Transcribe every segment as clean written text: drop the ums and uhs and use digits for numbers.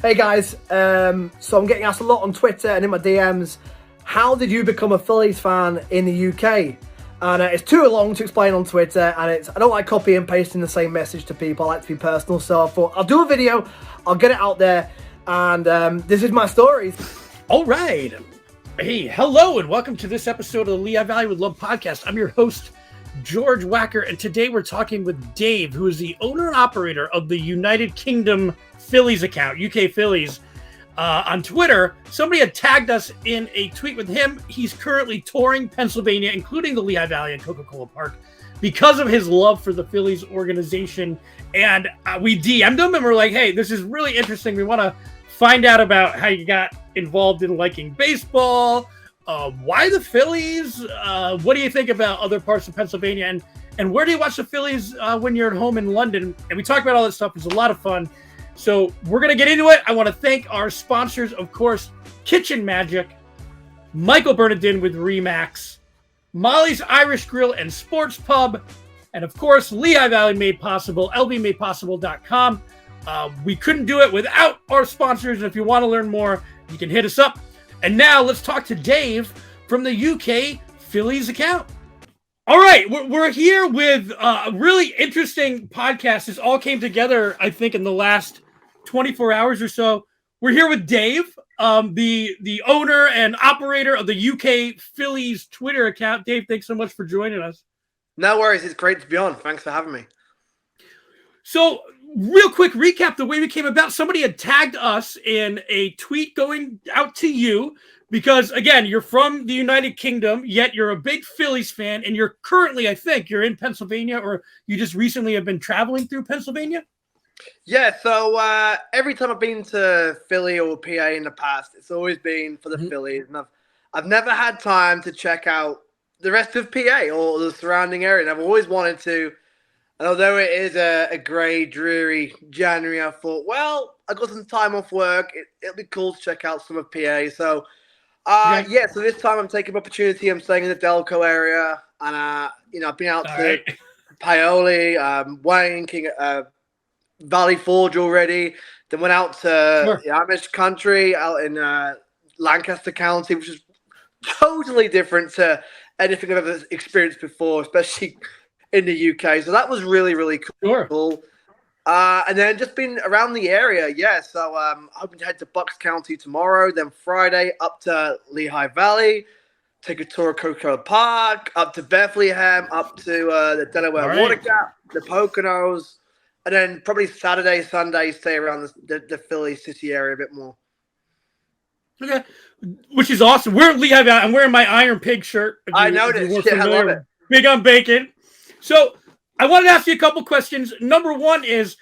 Hey guys, so I'm getting asked a lot on Twitter and in my DMs, how did you become a Phillies fan in the UK? And it's too long to explain on Twitter, and I don't like copy and pasting the same message to people. I like to be personal, so I thought I'll do a video, I'll get it out there, and this is my story. All right. Hey, hello, and welcome to this episode of the Lehigh Valley with Love podcast. I'm your host, George Wacker, and today we're talking with Dave, who is the owner and operator of the United Kingdom Phillies account, UK Phillies, on Twitter. Somebody had tagged us in a tweet with him. He's currently touring Pennsylvania, including the Lehigh Valley and Coca-Cola Park, because of his love for the Phillies organization. And we DM'd him and we're like, hey, this is really interesting. We want to find out about how you got involved in liking baseball. Why the Phillies? What do you think about other parts of Pennsylvania? And where do you watch the Phillies when you're at home in London? And we talked about all this stuff. It's a lot of fun. So we're going to get into it. I want to thank our sponsors, of course, Kitchen Magic, Michael Bernardin with Remax, Molly's Irish Grill and Sports Pub, and of course, Lehigh Valley Made Possible, lbmadepossible.com. We couldn't do it without our sponsors. And if you want to learn more, you can hit us up. And now let's talk to Dave from the UK Phillies account. All right, we're here with a really interesting podcast. This all came together, I think, in the last 24 hours or so. We're here with Dave, the owner and operator of the UK Phillies Twitter account. Dave, thanks so much for joining us. No worries. It's great to be on. Thanks for having me. So, real quick recap the way we came about. Somebody had tagged us in a tweet going out to you because, again, you're from the United Kingdom, yet you're a big Phillies fan, and you're currently, I think, you're in Pennsylvania, or you just recently have been traveling through Pennsylvania? Yeah, so every time I've been to Philly or PA in the past, it's always been for the Phillies, and I've never had time to check out the rest of PA or the surrounding area, and I've always wanted to. And although it is a grey, dreary January, I thought, well, I got some time off work. It'll be cool to check out some of PA. So, so this time I'm taking the opportunity. I'm staying in the Delco area, and I've been out to Paoli, Wayne, King, Valley Forge already. Then went out to the Amish country out in Lancaster County, which is totally different to anything I've ever experienced before, especially in the UK. So that was really, really cool. And then just been around the area. Yeah. So I'm hoping to head to Bucks County tomorrow, then Friday up to Lehigh Valley, take a tour of Coca-Cola Park, up to Bethlehem, up to the Delaware Water Gap, the Poconos, and then probably Saturday, Sunday, stay around the Philly city area a bit more. Okay. Which is awesome. We're at Lehigh Valley. I'm wearing my Iron Pig shirt. I noticed. Yeah, I love it. Big on bacon. So I wanted to ask you a couple questions. Number one is,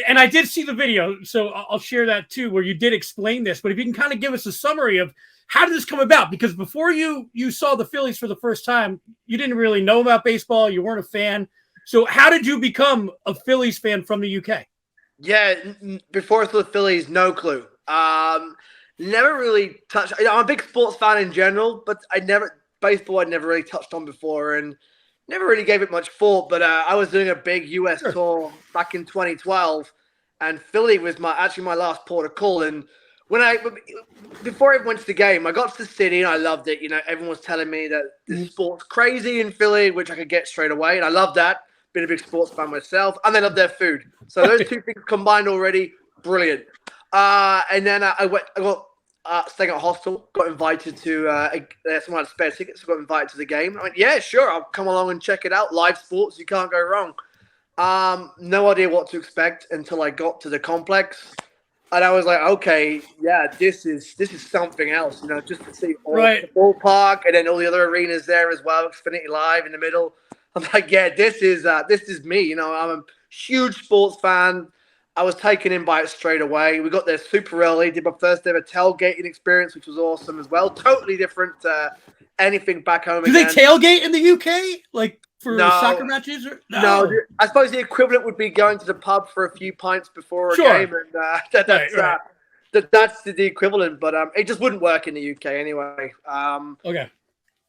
and I did see the video, so I'll share that too, where you did explain this. But if you can kind of give us a summary of how did this come about? Because before you saw the Phillies for the first time, you didn't really know about baseball. You weren't a fan. So how did you become a Phillies fan from the UK? Yeah, before I saw the Phillies, no clue. Never really touched. I'm a big sports fan in general, but baseball I'd never really touched on before, and never really gave it much thought. But I was doing a big US tour back in 2012, and Philly was my last port of call. And before I went to the game, I got to the city and I loved it. You know, everyone was telling me that the sport's crazy in Philly, which I could get straight away, and I loved that. Been a big sports fan myself, and they love their food. So those two things combined already, brilliant. And then I got staying at a hostel, got invited to someone had spare tickets, so got invited to the game. I went, yeah, sure, I'll come along and check it out. Live sports, you can't go wrong. No idea what to expect until I got to the complex. And I was like, okay, yeah, this is something else, you know, just to see the ballpark and then all the other arenas there as well, Xfinity Live in the middle. I'm like, yeah, this is me. You know, I'm a huge sports fan. I was taken in by it straight away. We got there super early, did my first ever tailgating experience, which was awesome as well. Totally different to anything back home. Do they tailgate in the UK? Like for soccer matches? No, I suppose the equivalent would be going to the pub for a few pints before a game. And that's the equivalent. But it just wouldn't work in the UK anyway. Okay.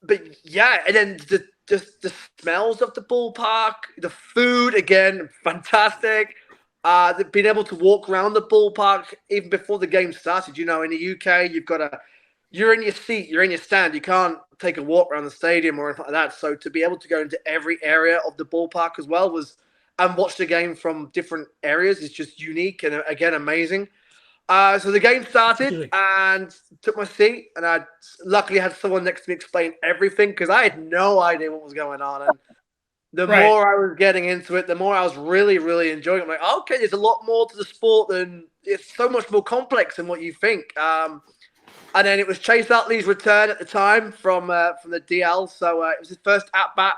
But yeah, and then the smells of the ballpark, the food, again, fantastic. Being able to walk around the ballpark even before the game started. In the UK, you're in your seat, you're in your stand. You can't take a walk around the stadium or anything like that. So to be able to go into every area of the ballpark as well and watch the game from different areas is just unique and, again, amazing. So the game started and took my seat, and I luckily had someone next to me explain everything because I had no idea what was going on. And the more I was getting into it, the more I was really, really enjoying it. I'm like, okay, there's a lot more to the sport than it's so much more complex than what you think. And then it was Chase Utley's return at the time from the DL, so it was his first at bat.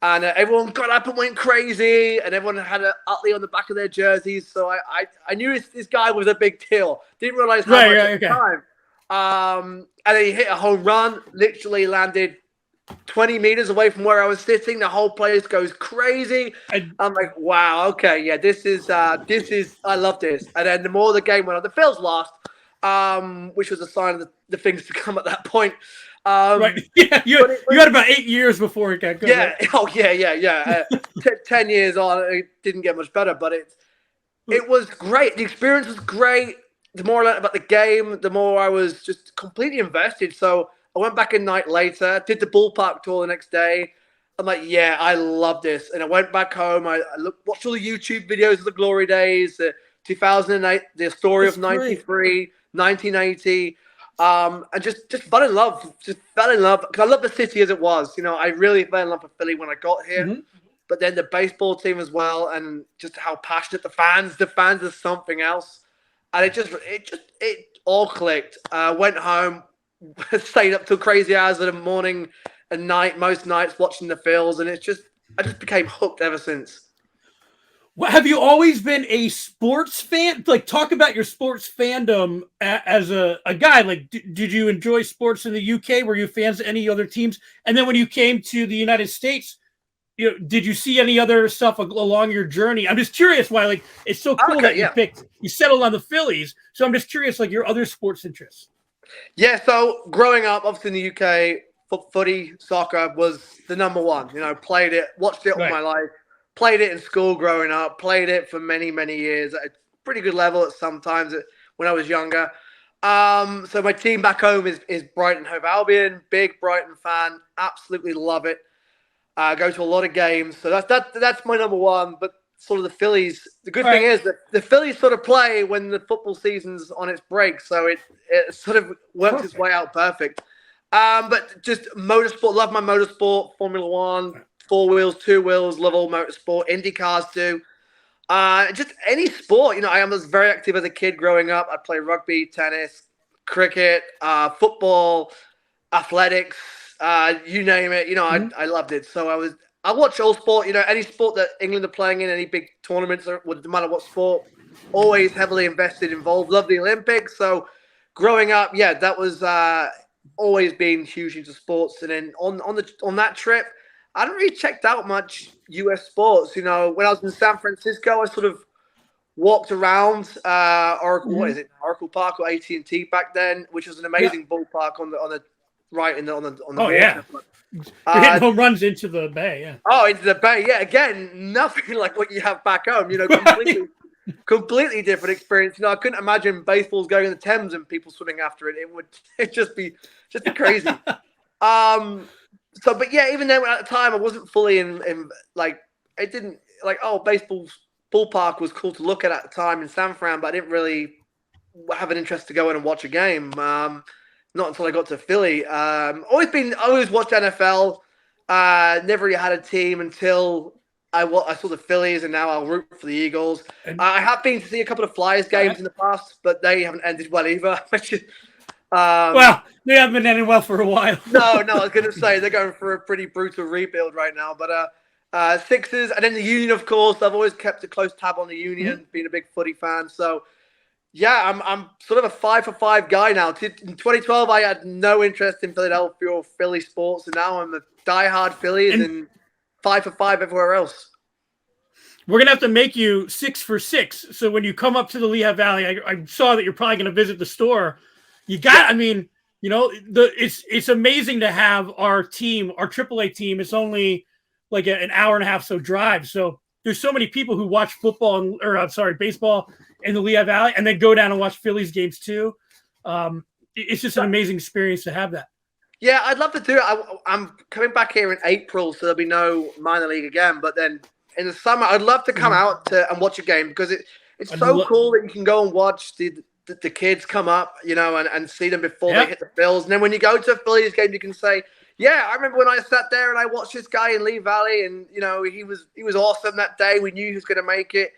And everyone got up and went crazy, and everyone had an Utley on the back of their jerseys. So I knew this guy was a big deal. Didn't realize how much at the time. And then he hit a home run, literally landed 20 meters away from where I was sitting. The whole place goes crazy. I'm like, wow, okay, yeah, this is I love this. And then the more the game went on, the Phillies lost, which was a sign of the things to come at that point. Yeah, you had about 8 years before it got good. Yeah. Right? Oh, yeah. 10 years on, it didn't get much better, but it was great. The experience was great. The more I learned about the game, the more I was just completely invested. So I went back a night later, did the ballpark tour the next day. I'm like, yeah, I love this. And I went back home. I watched all the YouTube videos of the glory days, 2008, the story of 93, 1980. And just fell in love. Just fell in love because I love the city as it was. I really fell in love with Philly when I got here. Mm-hmm. But then the baseball team as well, and just how passionate the fans are something else. And it all clicked. Went home, stayed up till crazy hours of the morning and night, most nights watching the Phils, and I just became hooked ever since. Well, have you always been a sports fan? Like, talk about your sports fandom as a guy. Like, did you enjoy sports in the UK? Were you fans of any other teams? And then when you came to the United States, did you see any other stuff along your journey? I'm just curious why, like, it's so cool that you settled on the Phillies. So I'm just curious, like, your other sports interests. Yeah, so growing up, obviously in the UK, footy, soccer was the number one. Played it, watched it all my life. Played it in school growing up, played it for many, many years at a pretty good level at sometimes when I was younger. So my team back home is Brighton Hove Albion, big Brighton fan, absolutely love it. Go to a lot of games. So that's my number one. But sort of the Phillies, the good thing is that the Phillies sort of play when the football season's on its break. So it sort of works its way out perfect. But just motorsport, love my motorsport, Formula One. 4 wheels, 2 wheels, love all motorsport, Indy cars too. Just any sport. I was very active as a kid growing up. I'd play rugby, tennis, cricket, football, athletics, you name it. I loved it. So I watch all sport. Any sport that England are playing in, any big tournaments, no matter what sport, always heavily involved. Love the Olympics. So growing up, yeah, that was always been huge into sports. And then on that trip, I hadn't really checked out much US sports. When I was in San Francisco, I sort of walked around Oracle. What is it? Oracle Park or AT&T back then, which was an amazing ballpark on the right on the water. Yeah. You're hitting home runs into the bay. Yeah. Oh, into the bay. Yeah. Again, nothing like what you have back home. Completely different experience. I couldn't imagine baseballs going in the Thames and people swimming after it. It'd just be crazy. So, but yeah, even then at the time, I wasn't fully in like, it didn't like, baseball ballpark was cool to look at the time in San Fran, but I didn't really have an interest to go in and watch a game. Not until I got to Philly. Always watched NFL. Never really had a team until I saw the Phillies, and now I'll root for the Eagles. I have been to see a couple of Flyers games in the past, but they haven't ended well either. Well, they haven't been ending well for a while. No, I was going to say they're going for a pretty brutal rebuild right now. But Sixers, and then the Union, of course. I've always kept a close tab on the Union, being a big footy fan. So, yeah, I'm sort of a 5-for-5 guy now. In 2012, I had no interest in Philadelphia or Philly sports, and now I'm a diehard Phillies and 5-for-5 everywhere else. We're gonna have to make you 6-for-6. So when you come up to the Lehigh Valley, I saw that you're probably gonna visit the store. You got, I mean, it's amazing to have our team, our AAA team. It's only like an hour and a half drive. So there's so many people who watch football baseball in the Lehigh Valley and then go down and watch Phillies games too. It's just an amazing experience to have that. Yeah, I'd love to do it. I'm coming back here in April, so there'll be no minor league again. But then in the summer, I'd love to come out and watch a game because it's so cool that you can go and watch the kids come up, and see them before they hit the Phils. And then when you go to a Phillies game, you can say, yeah, I remember when I sat there and I watched this guy in Lehigh Valley, and he was awesome that day. We knew he was going to make it.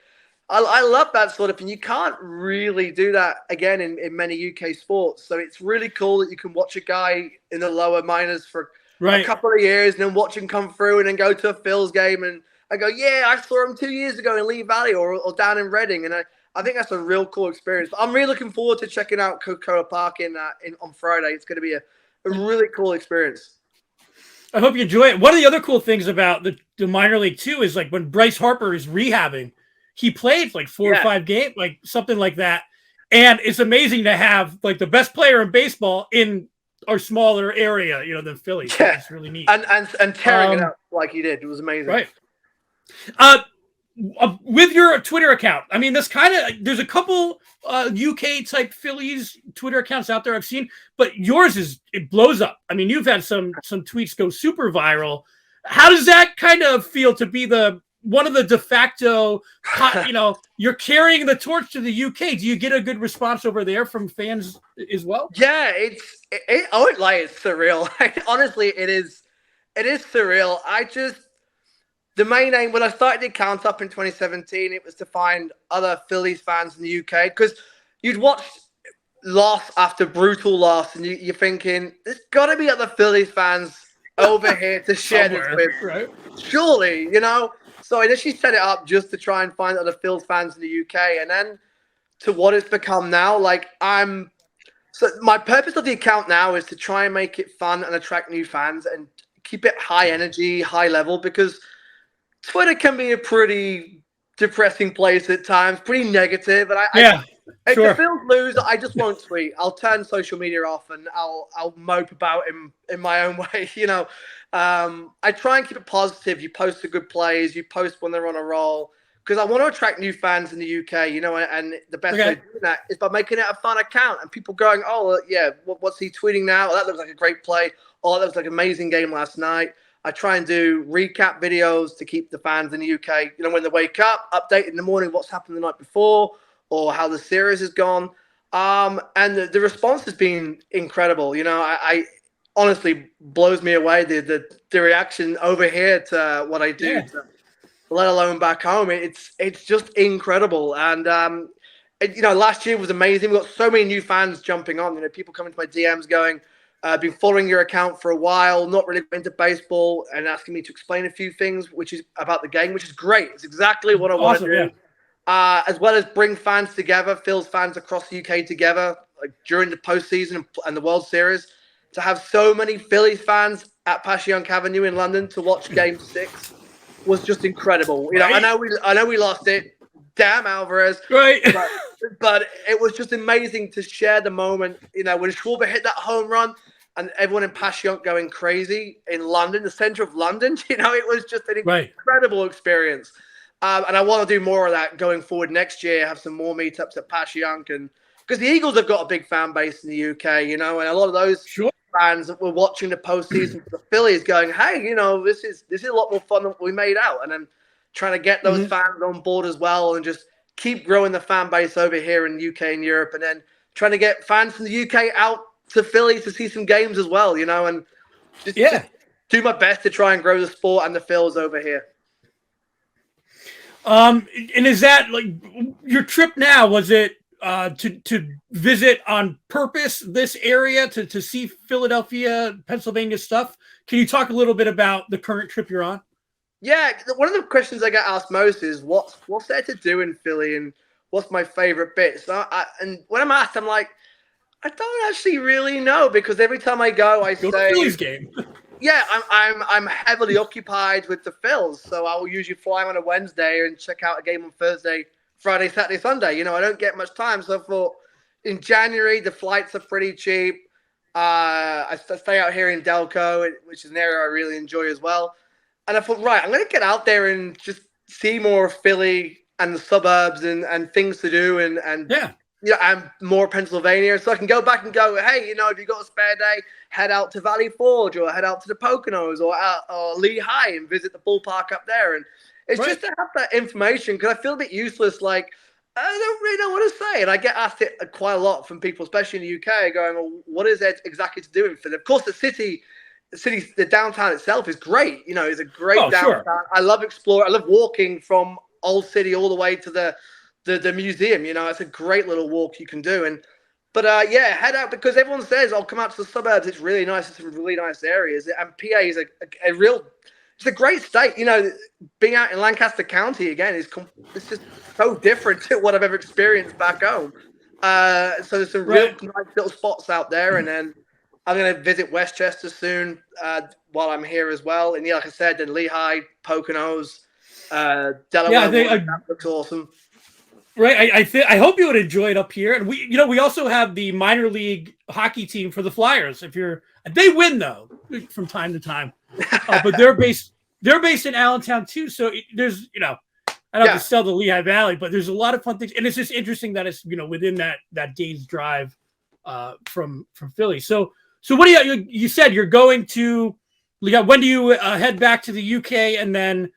I love that sort of thing. You can't really do that again in many UK sports. So it's really cool that you can watch a guy in the lower minors for a couple of years and then watch him come through and then go to a Phil's game. And I go, yeah, I saw him 2 years ago in Lehigh Valley or down in Reading. And I think that's a real cool experience. But I'm really looking forward to checking out Coca-Cola Park on Friday. It's going to be a really cool experience. I hope you enjoy it. One of the other cool things about the minor league too is like when Bryce Harper is rehabbing, he played like 4 or 5 games, like something like that. And it's amazing to have like the best player in baseball in our smaller area, than Philly. Yeah. It's really neat. And tearing it up like he did. It was amazing. Right. With your Twitter account, I mean, there's a couple UK type Phillies Twitter accounts out there I've seen, but yours it blows up. I mean, you've had some tweets go super viral. How does that kind of feel to be one of the de facto, you're carrying the torch to the UK? Do you get a good response over there from fans as well? Yeah, I won't lie, it's surreal. Honestly, it is surreal. The main aim, when I started the account up in 2017, it was to find other Phillies fans in the UK, because you'd watch loss after brutal loss, and you're thinking, there's got to be other Phillies fans over here to share this with. Right? Surely, So I initially set it up just to try and find other Phillies fans in the UK, and then to what it's become now. So my purpose of the account now is to try and make it fun and attract new fans and keep it high energy, high level, because Twitter can be a pretty depressing place at times, pretty negative. And if the Phils lose, I just won't tweet. I'll turn social media off and I'll mope about in my own way. I try and keep it positive. You post the good plays, you post when they're on a roll, because I want to attract new fans in the UK. And the best way of doing that is by making it a fun account and people going, oh yeah, what's he tweeting now? Oh, that looks like a great play. Oh, that was like an amazing game last night. I try and do recap videos to keep the fans in the UK, when they wake up, update in the morning what's happened the night before or how the series has gone. And the response has been incredible. I honestly blows me away, the reaction over here to what I do, let alone back home. It's just incredible. And, last year was amazing. We got so many new fans jumping on, people coming to my DMs going, been following your account for a while, not really into baseball, and asking me to explain a few things, which is about the game, which is great. It's exactly what I want to do. Yeah. As well as bring fans together, Phil's fans across the UK together, like during the postseason and the World Series, to have so many Phillies fans at Passyunk Avenue in London to watch Game 6 was just incredible. I know we lost it. Damn Alvarez. Right. But it was just amazing to share the moment, when Schwarber hit that home run and everyone in Passyunk going crazy in London, the center of London. It was just an incredible experience. And I want to do more of that going forward next year, have some more meetups at Passyunk, and because the Eagles have got a big fan base in the UK, and a lot of those fans that were watching the postseason for the Phillies going, hey, this is a lot more fun than we made out. And then trying to get those fans on board as well and just keep growing the fan base over here in the UK and Europe, and then trying to get fans from the UK out to Philly to see some games as well, and just do my best to try and grow the sport and the Phils over here. And is that like your trip now? Was it to visit on purpose this area to see Philadelphia, Pennsylvania stuff? Can you talk a little bit about the current trip you're on? Yeah, one of the questions I get asked most is what's there to do in Philly and what's my favorite bit. So and when I'm asked, I'm like, I don't actually really know, because every time I go, I say Phillies game. Yeah, I'm heavily occupied with the Phils, so I will usually fly on a Wednesday and check out a game on Thursday, Friday, Saturday, Sunday. I don't get much time, so I thought in January the flights are pretty cheap. I stay out here in Delco, which is an area I really enjoy as well. And I thought, right, I'm going to get out there and just see more of Philly and the suburbs and things to do and Yeah. and more Pennsylvania. So I can go back and go, hey, if you got a spare day, head out to Valley Forge or head out to the Poconos or Lehigh and visit the ballpark up there. And it's just to have that information because I feel a bit useless. Like, I don't really know what to say. And I get asked it quite a lot from people, especially in the UK, going, well, what is it exactly to do in Philly? Of course, the downtown itself is great. It's a great downtown. Sure. I love exploring. I love walking from Old City all the way to the museum. It's a great little walk you can do. But head out because everyone says, "Oh, come out to the suburbs. It's really nice. It's some really nice areas." And PA is it's a great state. Being out in Lancaster County again it's just so different to what I've ever experienced back home. So there's some real nice little spots out there, and then I'm going to visit Westchester soon while I'm here as well. And like I said, then Lehigh, Poconos, Delaware. That looks awesome. Right, I hope you would enjoy it up here, and we also have the minor league hockey team for the Flyers. They win though from time to time, but they're based in Allentown too. So there's I don't have to sell the Lehigh Valley, but there's a lot of fun things, and it's just interesting that it's within that day's drive from Philly. So what do you said you're going to? When do you head back to the UK, and then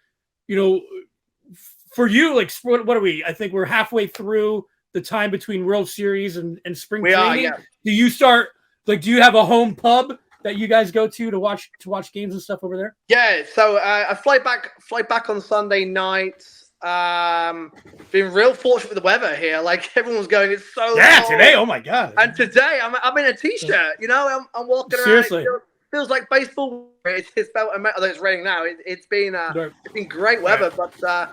for you, like, what are we? I think we're halfway through the time between World Series and spring training. Are, yeah. Do you start do you have a home pub that you guys go to watch games and stuff over there? Yeah, so I fly back on Sunday night. Been real fortunate with the weather here. Like everyone's going, it's so hot. Today. Oh my god! And today I'm in a t-shirt. I'm walking around. Seriously. Feels like baseball. It's although it's raining now. It's been great weather, but so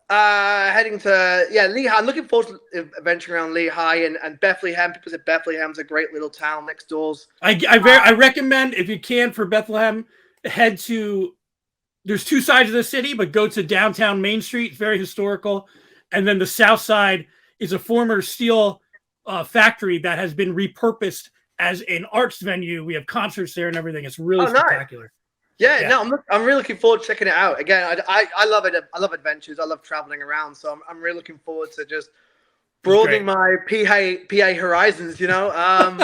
heading to Lehigh. I'm looking forward to venturing around Lehigh and Bethlehem because Bethlehem's a great little town next doors. I recommend if you can for Bethlehem, head to. There's two sides of the city, but go to downtown Main Street. It's very historical, and then the south side is a former steel factory that has been repurposed as an arts venue. We have concerts there and everything. It's really spectacular. Nice. No, I'm really looking forward to checking it out. Again, I love it. I love adventures. I love traveling around. So I'm really looking forward to just broadening my PA horizons. And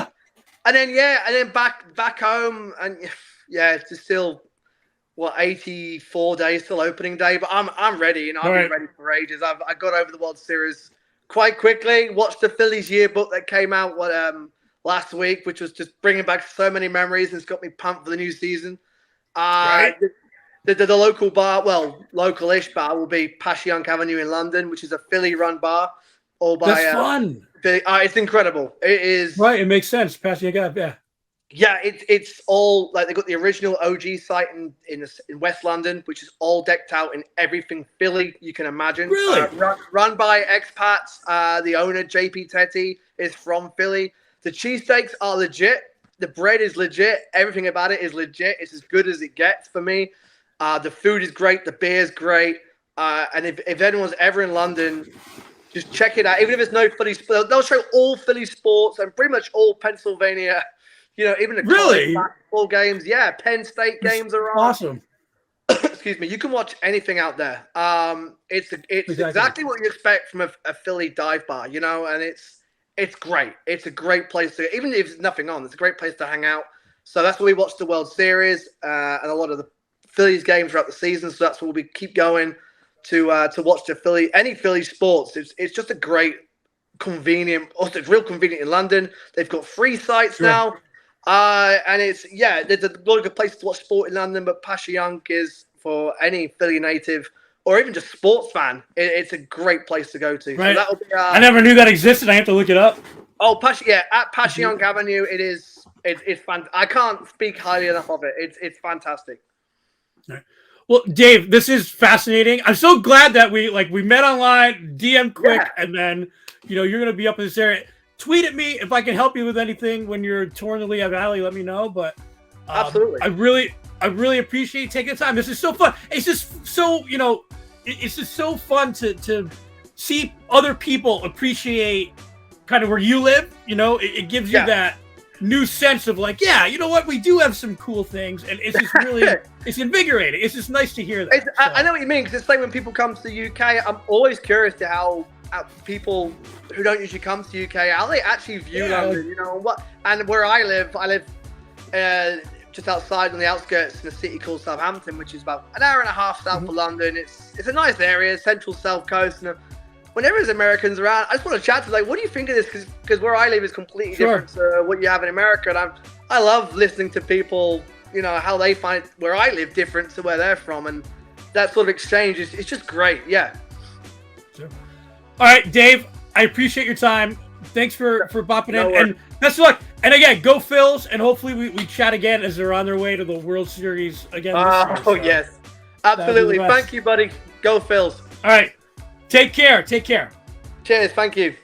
then back home, and it's still 84 days till opening day. But I'm ready. I've been ready for ages. I got over the World Series quite quickly. Watched the Phillies yearbook that came out last week, which was just bringing back so many memories, and it's got me pumped for the new season. The local bar, local-ish bar, will be Passyunk Avenue in London, which is a Philly-run bar. That's fun. It's incredible. It is. Right, it makes sense. Passyunk, yeah. Yeah, it's all like they've got the original OG site in West London, which is all decked out in everything Philly you can imagine. Really? Run by expats. The owner, JP Tetty, is from Philly. The cheesesteaks are legit. The bread is legit. Everything about it is legit. It's as good as it gets for me. The food is great. The beer is great. And if anyone's ever in London, just check it out. Even if it's no Philly sports, they'll show all Philly sports and pretty much all Pennsylvania. Even the college basketball games. Yeah, Penn State games are on. Awesome. Excuse me. You can watch anything out there. It's exactly what you expect from a Philly dive bar. And it's great. It's a great place to, even if there's nothing on, it's a great place to hang out. So that's where we watch the World Series and a lot of the Phillies games throughout the season. So that's where we keep going to watch any Philly sports. It's just a great, convenient. Also, it's real convenient in London. They've got free sites now, and there's a lot of good places to watch sport in London. But Passyunk is for any Philly native. Or even just sports fan, it's a great place to go to. Right. So that'll be. I never knew that existed. I have to look it up. Oh, at Passyunk Avenue, it's fun. I can't speak highly enough of it. It's fantastic. Right. Well, Dave, this is fascinating. I'm so glad that we met online, DM quick, and then you're going to be up in this area. Tweet at me if I can help you with anything when you're touring the Lehigh Valley. Let me know. But absolutely, I really appreciate you taking the time. This is so fun. It's just so it's just so fun to see other people appreciate kind of where you live. It gives you that new sense of like, yeah, you know what, we do have some cool things, and it's just really, it's invigorating. It's just nice to hear that. I know what you mean, because it's like when people come to the UK, I'm always curious to how people who don't usually come to the UK, how they actually view London, you know, and where I live just outside on the outskirts in a city called Southampton, which is about an hour and a half south of London. It's a nice area, central south coast, and whenever there's Americans around, I just want to chat to them, like, what do you think of this? Because where I live is completely different to what you have in America, and I love listening to people, you know, how they find where I live different to where they're from, and that sort of exchange is it's just great. Yeah. Sure. All right, Dave, I appreciate your time. Thanks for bopping in, and best of luck. And again, go Phils, and hopefully we chat again as they're on their way to the World Series again. Yes, absolutely. Thank you, buddy. Go Phils. All right, take care. Cheers. Thank you.